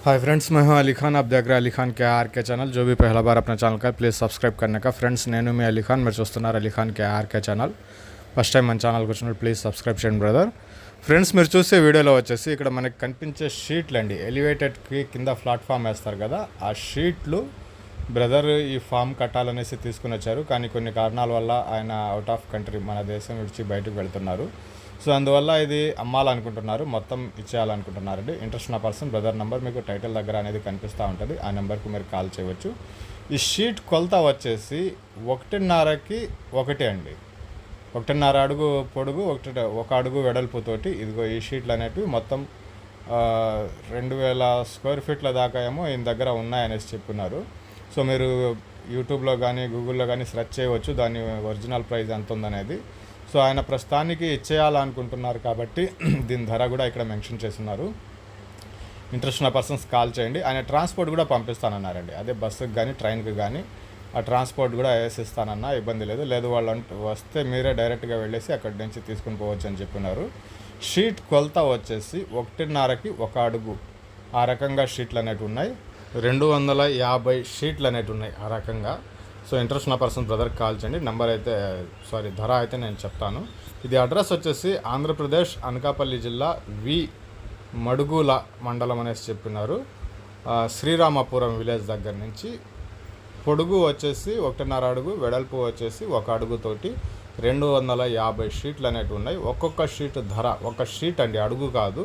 Hi friends, मैं हूं अली खान। आप देख रहे हैं अली खान के आर के चैनल। जो भी पहला बार अपना ఛానల్ का प्लीज़ सब्सक्राइब करने का। ఫ్రెండ్స్, నేను మీ అలీ ఖాన్, మీరు చూస్తున్నారు Ali Khan K R K channel. First time మన ఛానల్కి వచ్చినప్పుడు ప్లీజ్ సబ్స్క్రైబ్ చేయండి బ్రదర్। ఫ్రెండ్స్, మీరు చూసే వీడియోలో వచ్చేసి ఇక్కడ మనకి కనిపించే షీట్లు అండి, ఎలివేటెడ్కి కింద ప్లాట్ఫామ్ వేస్తారు కదా, ఆ షీట్లు బ్రదర్ ఈ ఫామ్ కట్టాలనేసి తీసుకుని వచ్చారు. కానీ కొన్ని కారణాల వల్ల ఆయన అవుట్ ఆఫ్ కంట్రీ, మన దేశం విడిచి బయటకు వెళ్తున్నారు. సో అందువల్ల ఇది అమ్మాలనుకుంటున్నారు, మొత్తం ఇచ్చేయాలనుకుంటున్నారండి. ఇంట్రెస్ట్ ఉన్న పర్సన్ బ్రదర్ నెంబర్ మీకు టైటిల్ దగ్గర అనేది కనిపిస్తూ ఉంటుంది, ఆ నెంబర్కి మీరు కాల్ చేయవచ్చు. ఈ షీట్ కొలత వచ్చేసి 1.5కి 1 అండి. 1.5 అడుగు పొడుగు, 1 అడుగు వెడల్పుతోటి ఇదిగో ఈ షీట్లు అనేటివి మొత్తం 2000 స్క్వేర్ ఫీట్ల దాకా ఏమో ఈయన దగ్గర ఉన్నాయనేసి చెప్పున్నారు. సో మీరు యూట్యూబ్లో కానీ గూగుల్లో కానీ సెర్చ్ చేయవచ్చు దాని ఒరిజినల్ ప్రైస్ ఎంత ఉందనేది. సో ఆయన ప్రస్తుతానికి ఇచ్చేయాలనుకుంటున్నారు కాబట్టి దీని ధర కూడా ఇక్కడ మెన్షన్ చేస్తున్నారు. ఇంట్రెస్ట్ ఉన్న పర్సన్స్ కాల్ చేయండి. ఆయన ట్రాన్స్పోర్ట్ కూడా పంపిస్తానన్నారండి, అదే బస్సుకి కానీ ట్రైన్కి కానీ ఆ ట్రాన్స్పోర్ట్ కూడా వేసిస్తానన్నా ఇబ్బంది లేదు వాళ్ళు వస్తే మీరే డైరెక్ట్గా వెళ్ళేసి అక్కడి నుంచి తీసుకుని పోవచ్చు అని చెప్పినారు. షీట్ కొలత వచ్చేసి 1.5కి 1 అడుగు, ఆ రకంగా షీట్లు అనేవి ఉన్నాయి. 250 షీట్లు అనేవి ఉన్నాయి ఆ రకంగా. సో ఇంట్రెస్ట్ ఉన్న పర్సన్ బ్రదర్కి కాల్ చేయండి. నెంబర్ అయితే ధర అయితే నేను చెప్తాను. ఇది అడ్రస్ వచ్చేసి ఆంధ్రప్రదేశ్ అనకాపల్లి జిల్లా వి మడుగుల మండలం అనేసి చెప్పినారు. శ్రీరామపురం విలేజ్ దగ్గర నుంచి పొడుగు వచ్చేసి 1.5 అడుగు, వెడల్పు వచ్చేసి 1 అడుగుతోటి 250 షీట్లు అనేవి ఉన్నాయి. ఒక్కొక్క షీట్ ధర, ఒక షీట్ అండి, అడుగు కాదు,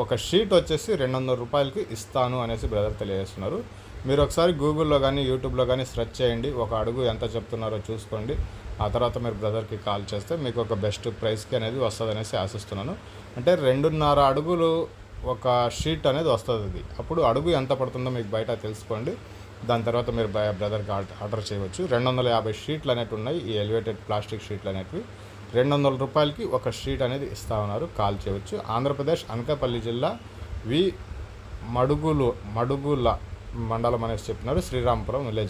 ఒక షీట్ వచ్చేసి 200 రూపాయలకి ఇస్తాను అనేసి బ్రదర్ తెలియజేస్తున్నారు. మీరు ఒకసారి గూగుల్లో కానీ యూట్యూబ్లో కానీ సెర్చ్ చేయండి, 1 అడుగు ఎంత చెప్తున్నారో చూసుకోండి. ఆ తర్వాత మీరు బ్రదర్కి కాల్ చేస్తే మీకు ఒక బెస్ట్ ప్రైస్కి అనేది వస్తుంది అనేసి ఆశిస్తున్నాను. అంటే 2.5 అడుగులు ఒక షీట్ అనేది వస్తుంది. అప్పుడు అడుగు ఎంత పడుతుందో మీకు బయట తెలుసుకోండి. దాని తర్వాత మీరు బ్రదర్కి ఆర్డర్ చేయవచ్చు. 250 షీట్లు అనేవి ఉన్నాయి. ఈ ఎలివేటెడ్ ప్లాస్టిక్ షీట్లు అనేవి 200 రూపాయలకి ఒక షీట్ అనేది ఇస్తా ఉన్నారు. కాల్ చేయవచ్చు. ఆంధ్రప్రదేశ్ అనకాపల్లి జిల్లా వి మడుగుల మండలం అనేసి చెప్పినారు. శ్రీరామపురం విలేజ్.